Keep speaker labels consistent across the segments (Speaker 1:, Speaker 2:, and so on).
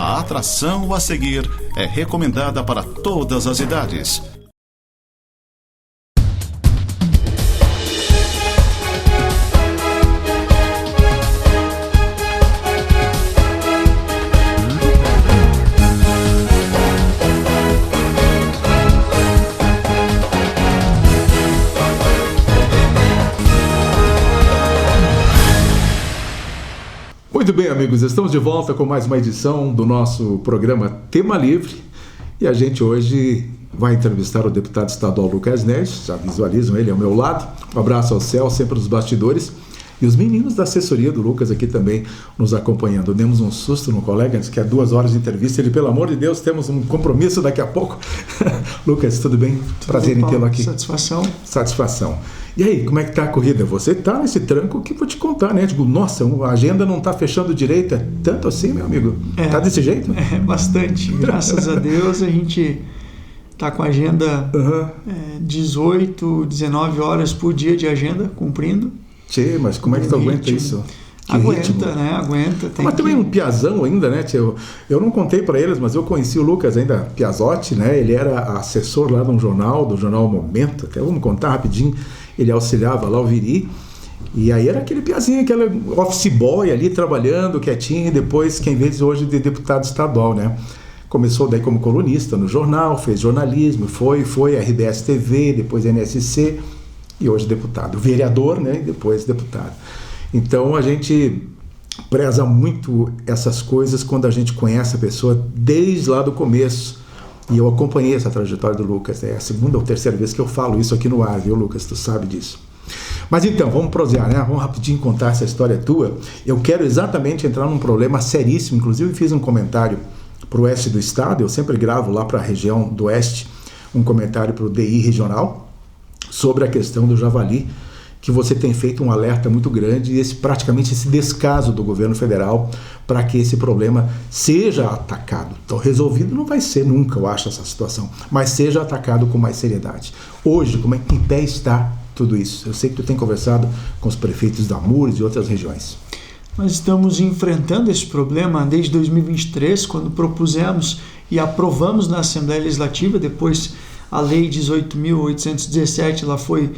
Speaker 1: A atração a seguir é recomendada para todas as idades.
Speaker 2: Muito bem, amigos, estamos de volta com mais uma edição do nosso programa Tema Livre e a gente hoje vai entrevistar o deputado estadual Lucas Neves, já visualizam ele ao meu lado, um abraço ao céu, sempre nos bastidores, e os meninos da assessoria do Lucas aqui também nos acompanhando. Demos um susto no colega, antes que é 2 horas de entrevista, ele, pelo amor de Deus, temos um compromisso daqui a pouco. Lucas, tudo bem? Prazer em tê-lo aqui. Satisfação. E aí, como é que tá a corrida? Você tá nesse tranco que vou te contar, né? Tipo, nossa, a agenda não tá fechando direita. Tanto assim, meu amigo? Tá desse jeito?
Speaker 3: Bastante. Graças a Deus a gente tá com a agenda 18, 19 horas por dia de agenda, cumprindo.
Speaker 2: Tchê, mas como é que tu aguenta isso?
Speaker 3: Aguenta.
Speaker 2: Mas também um piazão ainda, né, tio? Eu não contei para eles, mas eu conheci o Lucas ainda piazote, né? Ele era assessor lá do jornal Momento, até vamos contar rapidinho. Ele auxiliava lá o Viri, e aí era aquele piazinho, aquele office boy ali trabalhando quietinho, e depois quem vê hoje de deputado estadual, né? Começou daí como colunista no jornal, fez jornalismo, foi RBS TV, depois NSC, e hoje deputado, vereador, né? E depois deputado. Então a gente preza muito essas coisas quando a gente conhece a pessoa desde lá do começo. E eu acompanhei essa trajetória do Lucas. É a segunda ou terceira vez que eu falo isso aqui no ar, viu, Lucas? Tu sabe disso. Mas então, vamos prosear, né? Vamos rapidinho contar essa história tua. Eu quero exatamente entrar num problema seríssimo. Inclusive, fiz um comentário para o oeste do estado. Eu sempre gravo lá para a região do oeste um comentário para o DI regional sobre a questão do javali, que você tem feito um alerta muito grande e praticamente esse descaso do governo federal para que esse problema seja atacado. Então, resolvido não vai ser nunca, eu acho, essa situação, mas seja atacado com mais seriedade. Hoje, como é que em pé está tudo isso? Eu sei que tu tem conversado com os prefeitos da Mures e outras regiões.
Speaker 3: Nós estamos enfrentando esse problema desde 2023, quando propusemos e aprovamos na Assembleia Legislativa, depois a Lei 18.817 ela foi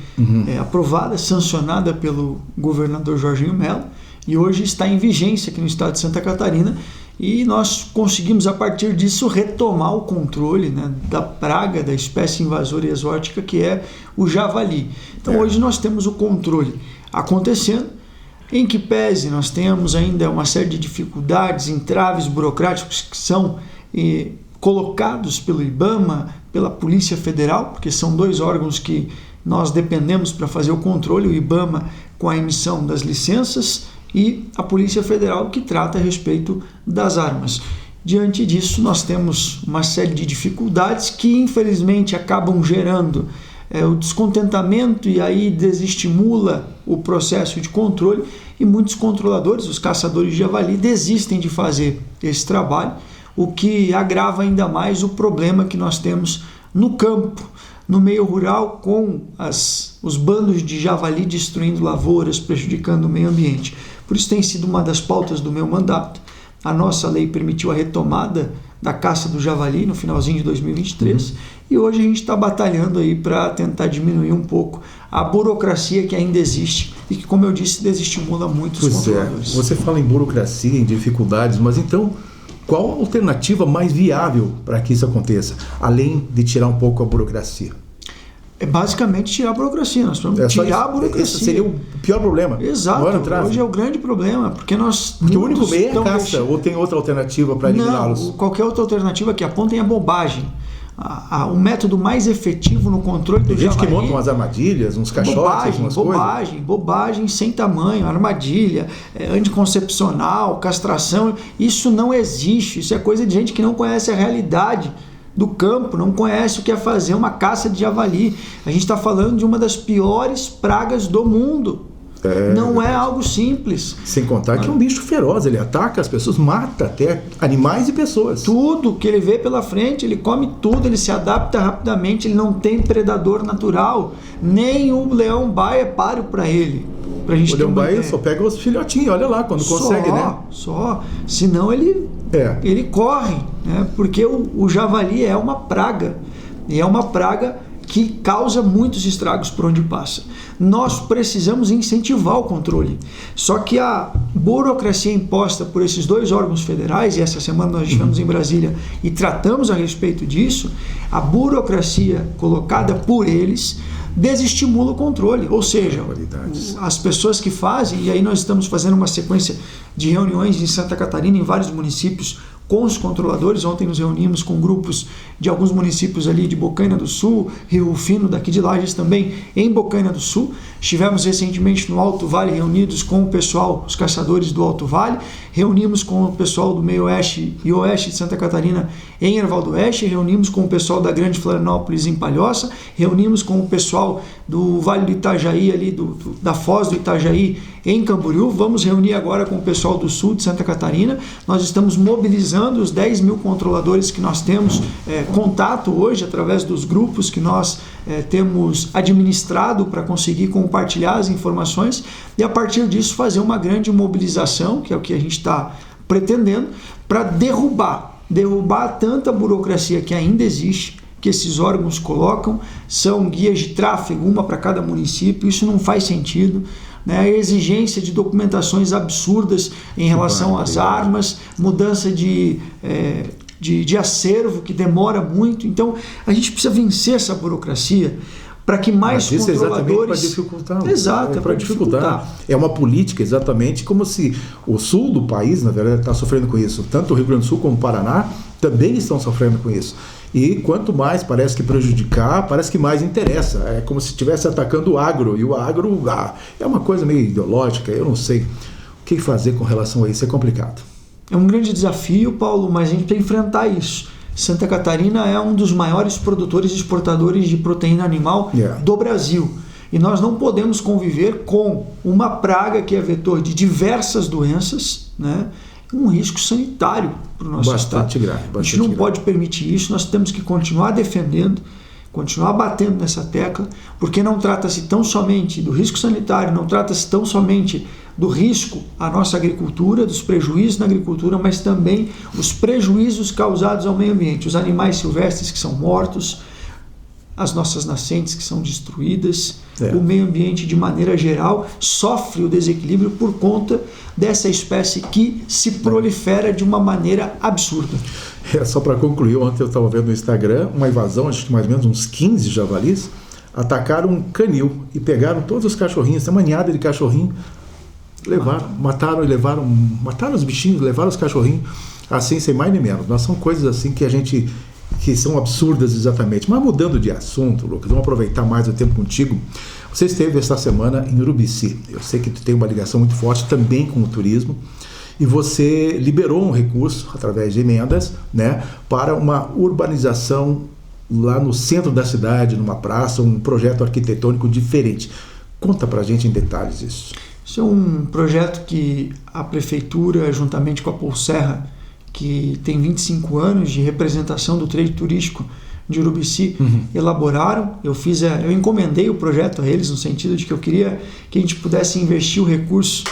Speaker 3: aprovada, sancionada pelo governador Jorginho Mello, e hoje está em vigência aqui no estado de Santa Catarina, e nós conseguimos, a partir disso, retomar o controle, né, da praga, da espécie invasora e exótica, que é o javali. Então, hoje nós temos o controle acontecendo, em que pese nós temos ainda uma série de dificuldades, entraves burocráticos que são colocados pelo IBAMA, pela Polícia Federal, porque são 2 órgãos que nós dependemos para fazer o controle, o IBAMA com a emissão das licenças e a Polícia Federal que trata a respeito das armas. Diante disso, nós temos uma série de dificuldades que infelizmente acabam gerando o descontentamento e aí desestimula o processo de controle, e muitos controladores, os caçadores de javali, desistem de fazer esse trabalho, o que agrava ainda mais o problema que nós temos no campo, no meio rural, com os bandos de javali destruindo lavouras, prejudicando o meio ambiente. Por isso tem sido uma das pautas do meu mandato. A nossa lei permitiu a retomada da caça do javali no finalzinho de 2023, e hoje a gente está batalhando aí para tentar diminuir um pouco a burocracia que ainda existe e que, como eu disse, desestimula muito os controladores.
Speaker 2: Você fala em burocracia, em dificuldades, mas então qual a alternativa mais viável para que isso aconteça, além de tirar um pouco a burocracia?
Speaker 3: É basicamente tirar a burocracia. Nós vamos tirar a burocracia. Esse
Speaker 2: seria o pior problema.
Speaker 3: Exato. Hoje é o grande problema, porque
Speaker 2: o único meio é a caça, ou tem outra alternativa para eliminá-los?
Speaker 3: Não, qualquer outra alternativa que apontem é bobagem. O método mais efetivo no controle do javali...
Speaker 2: Tem gente que monta umas armadilhas, uns caixotes, umas coisas.
Speaker 3: Bobagem sem tamanho, armadilha, anticoncepcional, castração. Isso não existe. Isso é coisa de gente que não conhece a realidade do campo, não conhece o que é fazer uma caça de javali. A gente está falando de uma das piores pragas do mundo. Não é algo simples.
Speaker 2: Sem contar que é um bicho feroz, ele ataca as pessoas, mata até animais e pessoas.
Speaker 3: Tudo que ele vê pela frente, ele come tudo, ele se adapta rapidamente, ele não tem predador natural, nem o leão-baia é páreo para ele.
Speaker 2: O leão-baia só pega os filhotinhos, olha lá, quando consegue, né?
Speaker 3: Senão ele Ele corre, né? Porque o javali é uma praga. E é uma praga que causa muitos estragos por onde passa. Nós precisamos incentivar o controle. Só que a burocracia imposta por esses dois órgãos federais, e essa semana nós estivemos em Brasília e tratamos a respeito disso, a burocracia colocada por eles desestimula o controle. Ou seja, as pessoas que fazem, e aí nós estamos fazendo uma sequência de reuniões em Santa Catarina, em vários municípios, com os controladores. Ontem nos reunimos com grupos de alguns municípios ali de Bocaina do Sul, Rio Rufino, daqui de Lages também, em Bocaina do Sul. Estivemos recentemente no Alto Vale reunidos com o pessoal, os caçadores do Alto Vale, reunimos com o pessoal do meio oeste e oeste de Santa Catarina em Erval do Oeste, reunimos com o pessoal da Grande Florianópolis em Palhoça, reunimos com o pessoal do Vale do Itajaí, ali da Foz do Itajaí em Camboriú. Vamos reunir agora com o pessoal do sul de Santa Catarina. Nós estamos mobilizando os 10 mil controladores que nós temos contato hoje através dos grupos que nós temos administrado para conseguir compartilhar as informações e a partir disso fazer uma grande mobilização, que é o que a gente está pretendendo, para derrubar tanta burocracia que ainda existe, que esses órgãos colocam. São guias de tráfego, uma para cada município. Isso não faz sentido, né? A exigência de documentações absurdas em relação às armas, mudança de acervo que demora muito. Então a gente precisa vencer essa burocracia para que mais controladores...
Speaker 2: Para dificultar.
Speaker 3: Exato,
Speaker 2: para dificultar. É uma política exatamente como se o sul do país, na verdade, está sofrendo com isso. Tanto o Rio Grande do Sul como o Paraná também estão sofrendo com isso. E quanto mais parece que prejudicar, parece que mais interessa. É como se estivesse atacando o agro. E o agro é uma coisa meio ideológica. Eu não sei o que fazer com relação a isso. É complicado.
Speaker 3: É um grande desafio, Paulo, mas a gente tem que enfrentar isso. Santa Catarina é um dos maiores produtores e exportadores de proteína animal do Brasil. E nós não podemos conviver com uma praga que é vetor de diversas doenças, né? Um risco sanitário para o nosso estado. A gente não pode permitir isso. Nós temos que continuar defendendo, continuar batendo nessa tecla, porque não trata-se tão somente do risco sanitário, não trata-se tão somente do risco à nossa agricultura, dos prejuízos na agricultura, mas também os prejuízos causados ao meio ambiente, os animais silvestres que são mortos, as nossas nascentes que são destruídas, o meio ambiente de maneira geral sofre o desequilíbrio por conta dessa espécie que se prolifera de uma maneira absurda.
Speaker 2: Só para concluir, ontem eu estava vendo no Instagram uma invasão, acho que mais ou menos uns 15 javalis, atacaram um canil e pegaram todos os cachorrinhos, essa manhada de cachorrinho, mataram os bichinhos, levaram os cachorrinhos, assim, sem mais nem menos. Mas são coisas assim que são absurdas exatamente. Mas mudando de assunto, Lucas, vamos aproveitar mais o tempo contigo. Você esteve esta semana em Urubici. Eu sei que tu tem uma ligação muito forte também com o turismo. E você liberou um recurso, através de emendas, né, para uma urbanização lá no centro da cidade, numa praça, um projeto arquitetônico diferente. Conta pra gente em detalhes isso.
Speaker 3: Isso é um projeto que a Prefeitura, juntamente com a Polserra, que tem 25 anos de representação do trade turístico de Urubici, elaboraram. Eu encomendei o projeto a eles, no sentido de que eu queria que a gente pudesse investir o recurso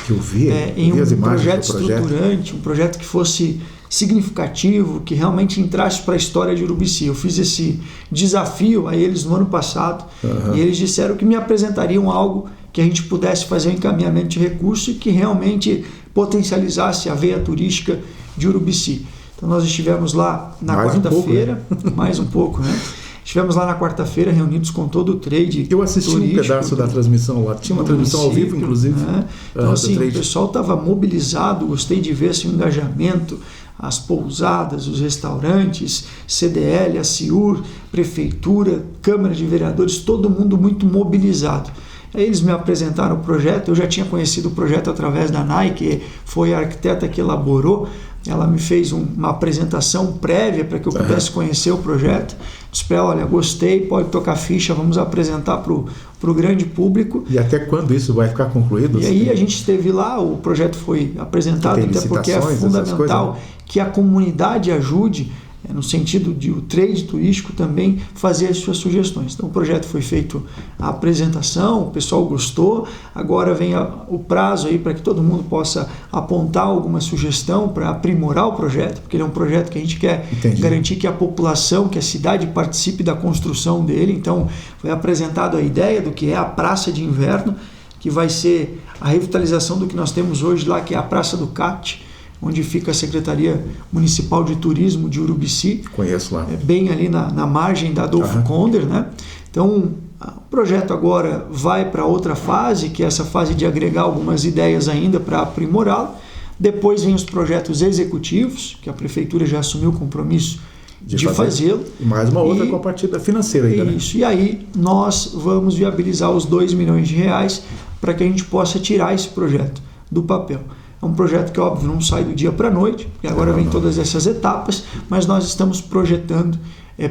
Speaker 3: em um projeto estruturante, um projeto que fosse significativo, que realmente entrasse para a história de Urubici. Eu fiz esse desafio a eles no ano passado e eles disseram que me apresentariam algo que a gente pudesse fazer um encaminhamento de recurso e que realmente potencializasse a veia turística de Urubici. Então nós estivemos lá na quarta-feira, mais um pouco, né? Estivemos lá na quarta-feira reunidos com todo o trade.
Speaker 2: Eu assisti um pedaço da transmissão lá, tinha uma transmissão ao vivo, inclusive.
Speaker 3: Né? Então assim, o pessoal estava mobilizado, gostei de ver esse engajamento, as pousadas, os restaurantes, CDL, a CIUR, Prefeitura, Câmara de Vereadores, todo mundo muito mobilizado. Aí eles me apresentaram o projeto, eu já tinha conhecido o projeto através da Nike, foi a arquiteta que elaborou, ela me fez uma apresentação prévia para que eu pudesse conhecer o projeto. Disse para ela, olha, gostei, pode tocar ficha, vamos apresentar para o grande público.
Speaker 2: E até quando isso vai ficar concluído?
Speaker 3: E aí a gente esteve lá, o projeto foi apresentado, até porque é fundamental que a comunidade ajude no sentido de o trade turístico também fazer as suas sugestões. Então o projeto foi feito a apresentação, o pessoal gostou, agora vem o prazo aí para que todo mundo possa apontar alguma sugestão para aprimorar o projeto, porque ele é um projeto que a gente quer garantir que a população, que a cidade participe da construção dele. Então foi apresentado a ideia do que é a Praça de Inverno, que vai ser a revitalização do que nós temos hoje lá, que é a Praça do CAT, onde fica a Secretaria Municipal de Turismo de Urubici.
Speaker 2: Conheço lá.
Speaker 3: Bem ali na margem da Adolfo Konder, né? Então, o projeto agora vai para outra fase, que é essa fase de agregar algumas ideias ainda para aprimorá-lo. Depois vem os projetos executivos, que a Prefeitura já assumiu o compromisso de fazê-lo.
Speaker 2: E mais uma outra com a partida financeira ainda, né?
Speaker 3: Isso, e aí nós vamos viabilizar os R$2 milhões para que a gente possa tirar esse projeto do papel. É um projeto que, óbvio, não sai do dia para a noite, porque agora vem todas essas etapas, mas nós estamos projetando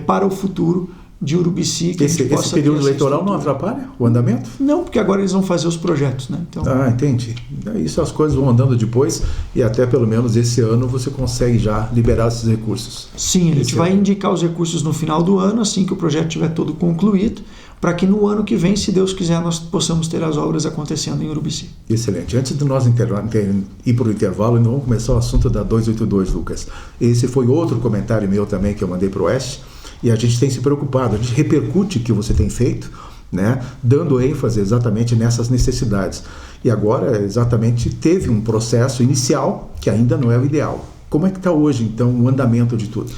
Speaker 3: para o futuro de Urubici. Que
Speaker 2: esse período eleitoral não atrapalha o andamento?
Speaker 3: Não, porque agora eles vão fazer os projetos, né? Então,
Speaker 2: entendi. Isso as coisas vão andando depois e até pelo menos esse ano você consegue já liberar esses recursos.
Speaker 3: Sim, a gente vai indicar os recursos no final do ano, assim que o projeto estiver todo concluído, para que no ano que vem, se Deus quiser, nós possamos ter as obras acontecendo em Urubici.
Speaker 2: Excelente. Antes de nós ir para o intervalo, ainda vamos começar o assunto da 282, Lucas. Esse foi outro comentário meu também que eu mandei para o Oeste, e a gente tem se preocupado, a gente repercute o que você tem feito, né, dando ênfase exatamente nessas necessidades. E agora, exatamente, teve um processo inicial que ainda não é o ideal. Como é que está hoje, então, o andamento de tudo?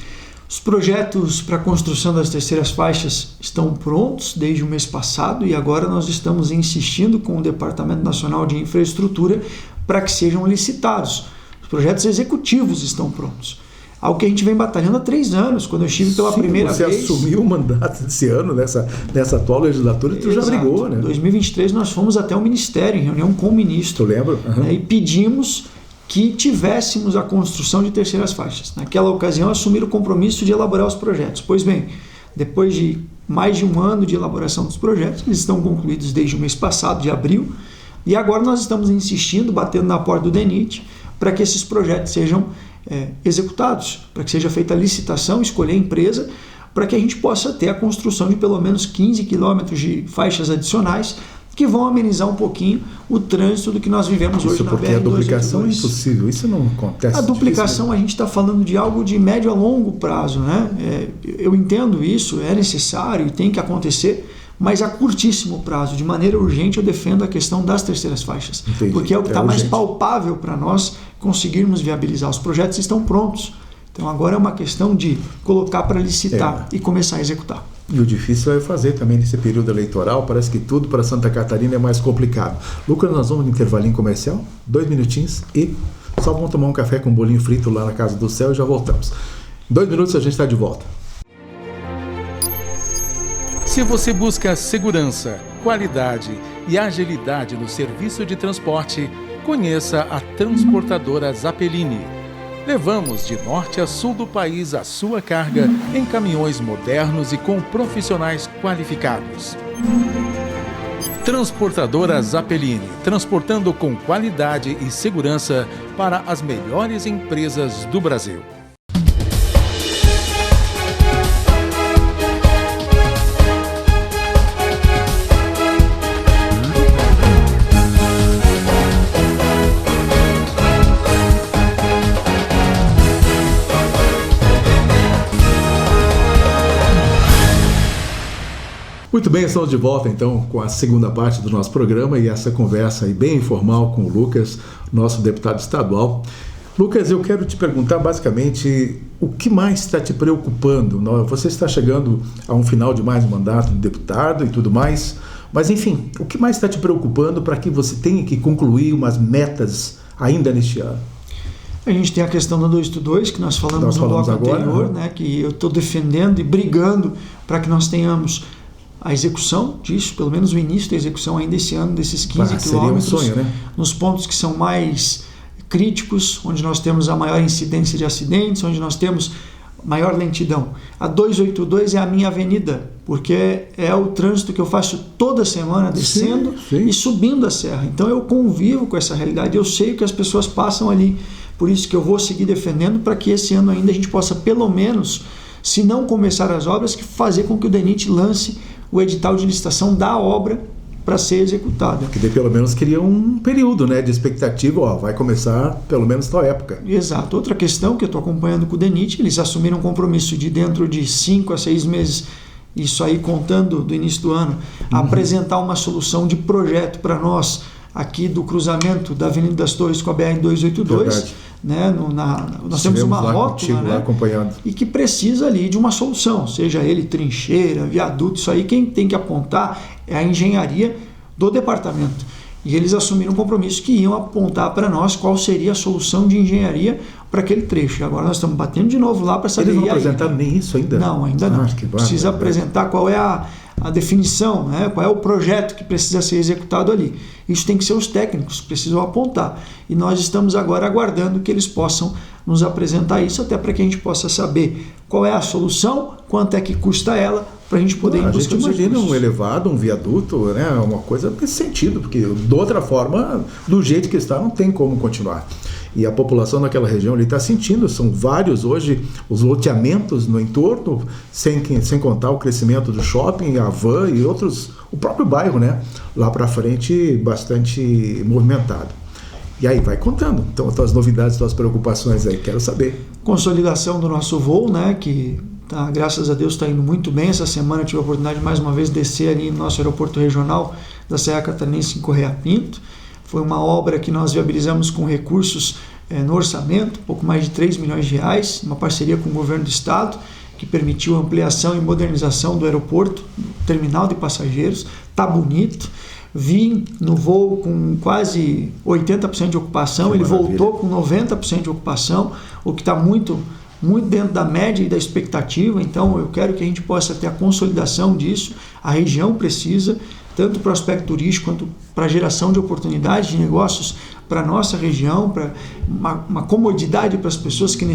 Speaker 3: Os projetos para a construção das terceiras faixas estão prontos desde o mês passado e agora nós estamos insistindo com o Departamento Nacional de Infraestrutura para que sejam licitados. Os projetos executivos estão prontos. Algo que a gente vem batalhando há 3 anos, quando eu estive pela primeira vez.
Speaker 2: Você assumiu o mandato desse ano, nessa atual legislatura, e tu já brigou, né?
Speaker 3: Em 2023 nós fomos até o Ministério, em reunião com o ministro.
Speaker 2: Tu lembra?
Speaker 3: E pedimos que tivéssemos a construção de terceiras faixas. Naquela ocasião, assumiram o compromisso de elaborar os projetos. Pois bem, depois de mais de 1 ano de elaboração dos projetos, eles estão concluídos desde o mês passado, de abril, e agora nós estamos insistindo, batendo na porta do DENIT, para que esses projetos sejam executados, para que seja feita a licitação, escolher a empresa, para que a gente possa ter a construção de pelo menos 15 quilômetros de faixas adicionais, que vão amenizar um pouquinho o trânsito do que nós vivemos hoje na BR-282.
Speaker 2: Porque a duplicação é impossível, isso não acontece.
Speaker 3: A duplicação, a gente está falando de algo de médio a longo prazo, né? Eu entendo isso, é necessário e tem que acontecer, mas a curtíssimo prazo, de maneira urgente, eu defendo a questão das terceiras faixas.
Speaker 2: Entendi.
Speaker 3: Porque é o que está mais palpável para nós conseguirmos viabilizar. Os projetos estão prontos. Então agora é uma questão de colocar para licitar e começar a executar.
Speaker 2: E o difícil é fazer também nesse período eleitoral, parece que tudo para Santa Catarina é mais complicado. Lucas, nós vamos no intervalinho comercial, 2 minutinhos e só vamos tomar um café com um bolinho frito lá na Casa do Céu e já voltamos. 2 minutos a gente está de volta.
Speaker 4: Se você busca segurança, qualidade e agilidade no serviço de transporte, conheça a transportadora Zappellini. Levamos de norte a sul do país a sua carga em caminhões modernos e com profissionais qualificados. Transportadora Zappellini, transportando com qualidade e segurança para as melhores empresas do Brasil.
Speaker 2: Muito bem, estamos de volta então com a segunda parte do nosso programa e essa conversa aí bem informal com o Lucas, nosso deputado estadual. Lucas, eu quero te perguntar basicamente o que mais está te preocupando? Você está chegando a um final de mais um mandato de deputado e tudo mais, mas enfim, o que mais está te preocupando para que você tenha que concluir umas metas ainda neste ano?
Speaker 3: A gente tem a questão da 282, que nós falamos no bloco anterior, né, que eu estou defendendo e brigando para que nós tenhamos a execução disso, pelo menos o início da execução ainda esse ano, desses 15 quilômetros,
Speaker 2: seria um sonho, né?
Speaker 3: Nos pontos que são mais críticos, onde nós temos a maior incidência de acidentes, onde nós temos maior lentidão. A 282 é a minha avenida, porque é o trânsito que eu faço toda semana, descendo e subindo a serra. Então eu convivo com essa realidade, eu sei o que as pessoas passam ali Por isso que eu vou seguir defendendo para que esse ano ainda a gente possa, pelo menos, se não começar as obras, fazer com que o DENIT lance o edital de licitação da obra para ser executada.
Speaker 2: Que daí pelo menos queria um período, né, de expectativa, vai começar pelo menos tal época.
Speaker 3: Exato. Outra questão que eu estou acompanhando com o DENIT, eles assumiram um compromisso de dentro de 5 a 6 meses, isso aí contando do início do ano, apresentar uma solução de projeto para nós aqui do cruzamento da Avenida das Torres com a BR-282, né? Nós temos uma rótula, né?
Speaker 2: Acompanhando.
Speaker 3: E que precisa ali de uma solução, seja ele trincheira, viaduto, isso aí quem tem que apontar é a engenharia do departamento. E eles assumiram um compromisso que iam apontar para nós qual seria a solução de engenharia para aquele trecho. Agora nós estamos batendo de novo lá para saber.
Speaker 2: Eles não apresentaram nem isso ainda?
Speaker 3: Não, ainda não. Precisa apresentar qual é a definição, né? Qual é o projeto que precisa ser executado ali. Isso tem que ser os técnicos, precisam apontar. E nós estamos agora aguardando que eles possam nos apresentar isso, até para que a gente possa saber qual é a solução, quanto é que custa ela, para a gente poder
Speaker 2: A gente imagina um elevado, um viaduto, né? Uma coisa nesse sentido, porque de outra forma, do jeito que está, não tem como continuar. E a população daquela região ali está sentindo, são vários hoje os loteamentos no entorno, sem contar o crescimento do shopping, a van e outros, o próprio bairro, né? Lá para frente, bastante movimentado. E aí, vai contando. Então, as novidades, as preocupações aí, quero saber.
Speaker 3: Consolidação do nosso voo, né? Que graças a Deus está indo muito bem. Essa semana eu tive a oportunidade de mais uma vez descer ali no nosso aeroporto regional da Serra Catarinense em Correia Pinto. Foi uma obra que nós viabilizamos com recursos no orçamento, pouco mais de 3 milhões de reais, uma parceria com o governo do estado, que permitiu a ampliação e modernização do aeroporto, terminal de passageiros. Está bonito. Vim no voo com quase 80% de ocupação, ele voltou com 90% de ocupação, o que está muito dentro da média e da expectativa. Então eu quero que a gente possa ter a consolidação disso. A região precisa, tanto para o aspecto turístico quanto para a geração de oportunidades de negócios para a nossa região, para uma comodidade para as pessoas que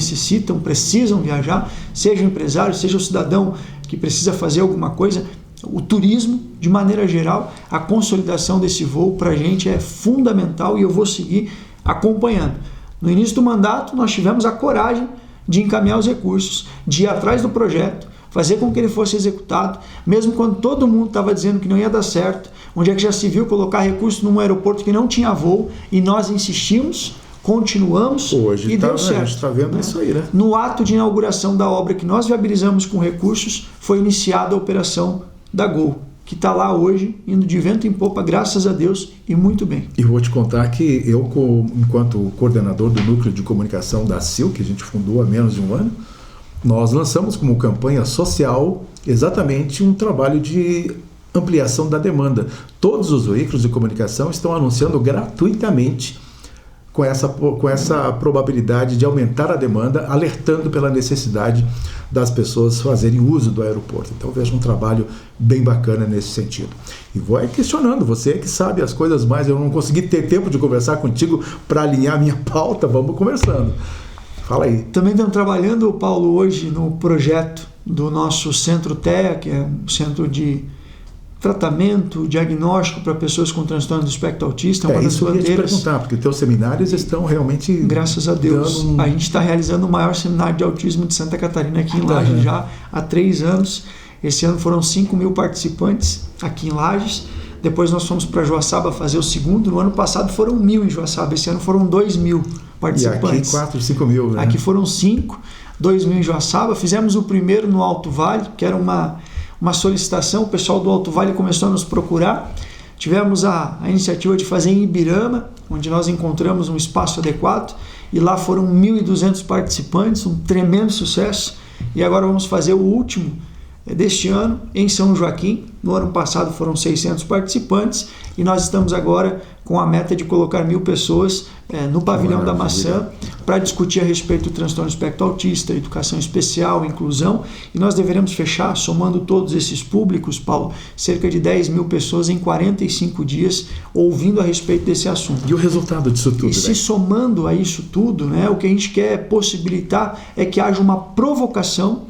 Speaker 3: precisam viajar, seja o empresário, seja o cidadão que precisa fazer alguma coisa. O turismo, de maneira geral, a consolidação desse voo para a gente é fundamental e eu vou seguir acompanhando. No início do mandato, nós tivemos a coragem de encaminhar os recursos, de ir atrás do projeto, fazer com que ele fosse executado, mesmo quando todo mundo estava dizendo que não ia dar certo, onde é que já se viu colocar recurso num aeroporto que não tinha voo, e nós insistimos, continuamos
Speaker 2: hoje
Speaker 3: e deu certo.
Speaker 2: A gente está vendo isso aí, né?
Speaker 3: No ato de inauguração da obra que nós viabilizamos com recursos, foi iniciada a operação da Gol, que está lá hoje, indo de vento em popa, graças a Deus, e muito bem.
Speaker 2: E vou te contar que eu, enquanto coordenador do Núcleo de Comunicação da CIL, que a gente fundou há menos de um ano, nós lançamos como campanha social exatamente um trabalho de ampliação da demanda. Todos os veículos de comunicação estão anunciando gratuitamente com essa probabilidade de aumentar a demanda, alertando pela necessidade das pessoas fazerem uso do aeroporto. Então vejo um trabalho bem bacana nesse sentido. E vou aí questionando, você que sabe as coisas mais, eu não consegui ter tempo de conversar contigo para alinhar minha pauta, vamos conversando. Fala aí.
Speaker 3: Também estamos trabalhando, Paulo, hoje no projeto do nosso Centro TEA, que é um centro de tratamento, diagnóstico para pessoas com transtorno do espectro autista. Uma das
Speaker 2: isso eu ia te perguntar, porque teus seminários estão realmente...
Speaker 3: Graças a Deus. A gente está realizando o maior seminário de autismo de Santa Catarina aqui em Lages já há 3 anos. Esse ano foram 5.000 participantes aqui em Lages. Depois nós fomos para Joaçaba fazer o segundo. No ano passado foram 1.000 em Joaçaba. Esse ano foram 2.000 participantes.
Speaker 2: E aqui 4, 5.000, né?
Speaker 3: Aqui foram 5, 2.000 em Joaçaba. Fizemos o primeiro no Alto Vale, que era uma solicitação. O pessoal do Alto Vale começou a nos procurar. Tivemos a iniciativa de fazer em Ibirama, onde nós encontramos um espaço adequado. E lá foram 1.200 participantes, um tremendo sucesso. E agora vamos fazer o último deste ano em São Joaquim. No ano passado foram 600 participantes e nós estamos agora com a meta de colocar 1.000 pessoas no Pavilhão da Maçã para discutir a respeito do transtorno espectro autista, educação especial, inclusão, e nós deveremos fechar, somando todos esses públicos, Paulo, cerca de 10.000 pessoas em 45 dias ouvindo a respeito desse assunto.
Speaker 2: E o resultado disso tudo?
Speaker 3: E se somando a isso tudo, né, o que a gente quer possibilitar é que haja uma provocação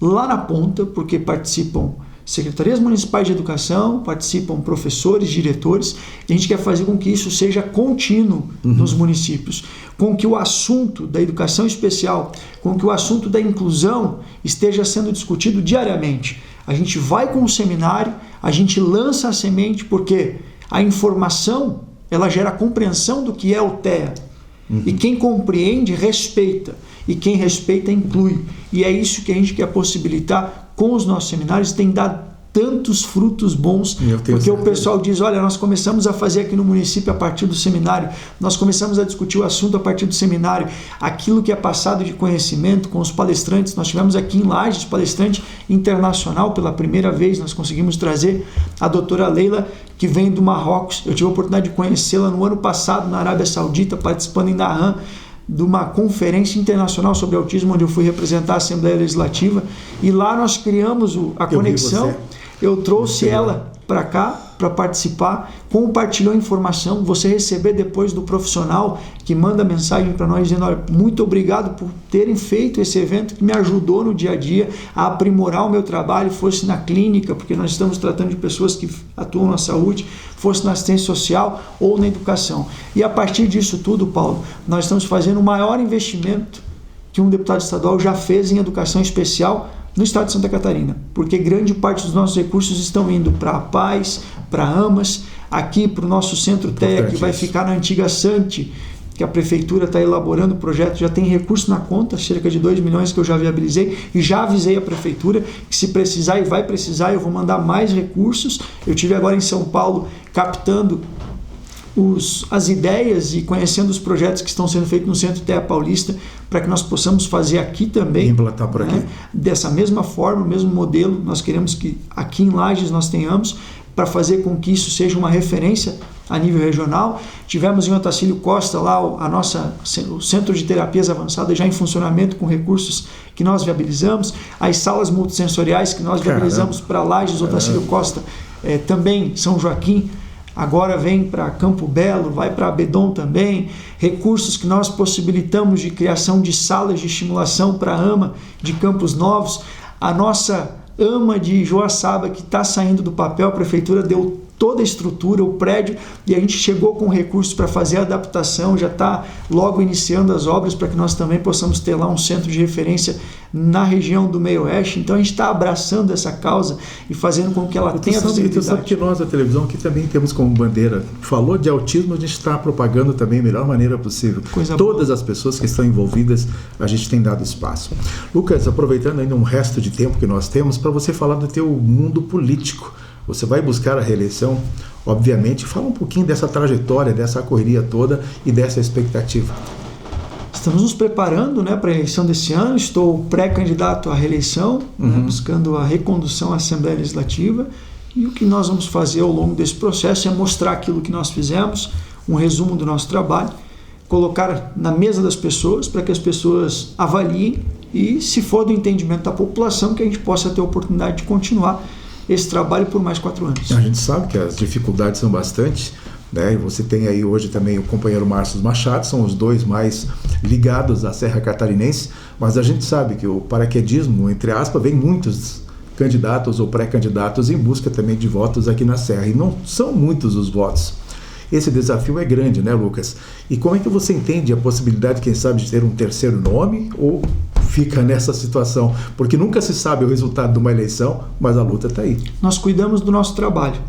Speaker 3: lá na ponta, porque participam secretarias municipais de educação, participam professores, diretores, e a gente quer fazer com que isso seja contínuo nos municípios, com que o assunto da educação especial, com que o assunto da inclusão esteja sendo discutido diariamente. A gente vai com o seminário, a gente lança a semente, porque a informação, ela gera compreensão do que é o TEA. E quem compreende, respeita. E quem respeita, inclui. E é isso que a gente quer possibilitar com os nossos seminários. Tem dado tantos frutos bons, porque o pessoal diz, olha, nós começamos a fazer aqui no município a partir do seminário, nós começamos a discutir o assunto a partir do seminário, aquilo que é passado de conhecimento com os palestrantes. Nós tivemos aqui em Lages palestrante internacional pela primeira vez, nós conseguimos trazer a doutora Leila, que vem do Marrocos. Eu tive a oportunidade de conhecê-la no ano passado na Arábia Saudita, participando em Dahan, de uma conferência internacional sobre autismo, onde eu fui representar a Assembleia Legislativa, e lá nós criamos a conexão. Eu trouxe ela para cá para participar, compartilhou informação. Você receber depois do profissional que manda mensagem para nós dizendo, olha, muito obrigado por terem feito esse evento que me ajudou no dia a dia a aprimorar o meu trabalho, fosse na clínica, porque nós estamos tratando de pessoas que atuam na saúde, fosse na assistência social ou na educação. E a partir disso tudo, Paulo, nós estamos fazendo o maior investimento que um deputado estadual já fez em educação especial no estado de Santa Catarina, porque grande parte dos nossos recursos estão indo para a Paz, para Amas, aqui para o nosso centro TEA, que vai ficar na antiga Sante, que a prefeitura está elaborando o projeto, já tem recurso na conta, cerca de 2 milhões que eu já viabilizei, e já avisei a prefeitura que se precisar, e vai precisar, eu vou mandar mais recursos. Eu estive agora em São Paulo captando as ideias e conhecendo os projetos que estão sendo feitos no Centro TEA Paulista, para que nós possamos fazer aqui também,
Speaker 2: implantar por aqui.
Speaker 3: Dessa mesma forma, o mesmo modelo. Nós queremos que aqui em Lages nós tenhamos, para fazer com que isso seja uma referência a nível regional. Tivemos em Otacílio Costa lá o Centro de Terapias Avançadas já em funcionamento com recursos que nós viabilizamos, as salas multissensoriais que nós viabilizamos para Lages, Otacílio Costa, também São Joaquim, agora vem para Campo Belo, vai para Abedon também, recursos que nós possibilitamos de criação de salas de estimulação para a AMA de Campos Novos, a nossa AMA de Joaçaba que está saindo do papel, a prefeitura deu toda a estrutura, o prédio, e a gente chegou com recursos para fazer a adaptação, já está logo iniciando as obras para que nós também possamos ter lá um centro de referência na região do Meio-Oeste. Então a gente está abraçando essa causa e fazendo com que ela tenha visibilidade.
Speaker 2: Você sabe que nós, a televisão, aqui também temos como bandeira, falou de autismo, a gente está propagando também da melhor maneira possível. Todas as pessoas que estão envolvidas, a gente tem dado espaço. Lucas, aproveitando ainda um resto de tempo que nós temos, para você falar do teu mundo político. Você vai buscar a reeleição, obviamente. Fala um pouquinho dessa trajetória, dessa correria toda e dessa expectativa.
Speaker 3: Estamos nos preparando, para a eleição desse ano. Estou pré-candidato à reeleição, buscando a recondução à Assembleia Legislativa. E o que nós vamos fazer ao longo desse processo é mostrar aquilo que nós fizemos, um resumo do nosso trabalho, colocar na mesa das pessoas para que as pessoas avaliem e, se for do entendimento da população, que a gente possa ter a oportunidade de continuar esse trabalho por mais 4 anos.
Speaker 2: A gente sabe que as dificuldades são bastante, né? Você tem aí hoje também o companheiro Márcio Machado, são os dois mais ligados à Serra Catarinense, mas a gente sabe que o paraquedismo, entre aspas, vem muitos candidatos ou pré-candidatos em busca também de votos aqui na Serra, e não são muitos os votos. Esse desafio é grande, né, Lucas? E como é que você entende a possibilidade, quem sabe, de ter um terceiro nome, ou fica nessa situação? Porque nunca se sabe o resultado de uma eleição, mas a luta está aí.
Speaker 3: Nós cuidamos do nosso trabalho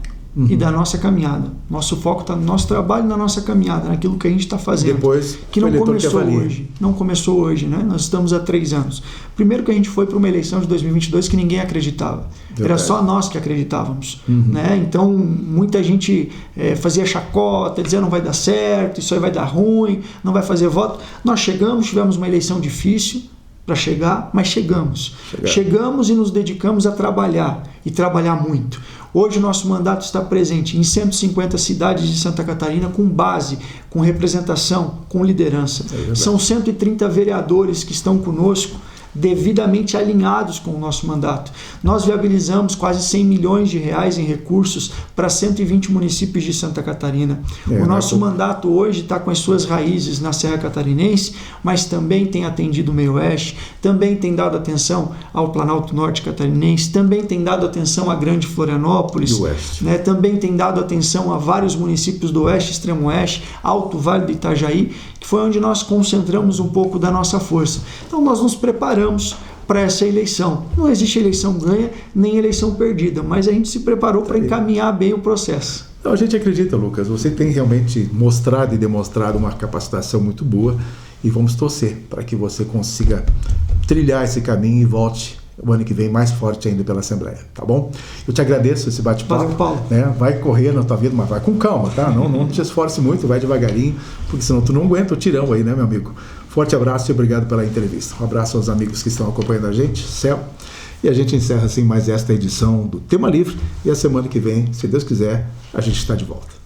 Speaker 3: e da nossa caminhada. Nosso foco está no nosso trabalho e na nossa caminhada, naquilo que a gente está fazendo.
Speaker 2: Depois,
Speaker 3: que não começou hoje. Não começou hoje, né? Nós estamos há 3 anos. Primeiro que a gente foi para uma eleição de 2022 que ninguém acreditava. Verdade. Era só nós que acreditávamos. Né? Então, muita gente fazia chacota, dizia não vai dar certo, isso aí vai dar ruim, não vai fazer voto. Nós chegamos, tivemos uma eleição difícil para chegar, mas chegamos. Chegamos e nos dedicamos a trabalhar, e trabalhar muito. Hoje o nosso mandato está presente em 150 cidades de Santa Catarina, com base, com representação, com liderança. São 130 vereadores que estão conosco devidamente alinhados com o nosso mandato. Nós viabilizamos quase 100 milhões de reais em recursos para 120 municípios de Santa Catarina. O nosso mandato hoje está com as suas raízes na Serra Catarinense, mas também tem atendido o meio-oeste, também tem dado atenção ao Planalto Norte Catarinense, também tem dado atenção à Grande Florianópolis, né? Também tem dado atenção a vários municípios do oeste, extremo oeste, Alto Vale do Itajaí, que foi onde nós concentramos um pouco da nossa força. Então nós nos preparamos para essa eleição. Não existe eleição ganha nem eleição perdida, mas a gente se preparou para encaminhar bem o processo.
Speaker 2: Então, a gente acredita, Lucas, você tem realmente mostrado e demonstrado uma capacitação muito boa e vamos torcer para que você consiga trilhar esse caminho e volte o ano que vem mais forte ainda pela Assembleia, tá bom? Eu te agradeço esse bate-papo.
Speaker 3: Valeu, Paulo.
Speaker 2: Né? Vai correr na tua vida, mas vai com calma, tá? Não te esforce muito, vai devagarinho, porque senão tu não aguenta o tirão aí, né, meu amigo? Forte abraço e obrigado pela entrevista. Um abraço aos amigos que estão acompanhando a gente, Céu. E a gente encerra assim mais esta edição do Tema Livre e a semana que vem, se Deus quiser, a gente está de volta.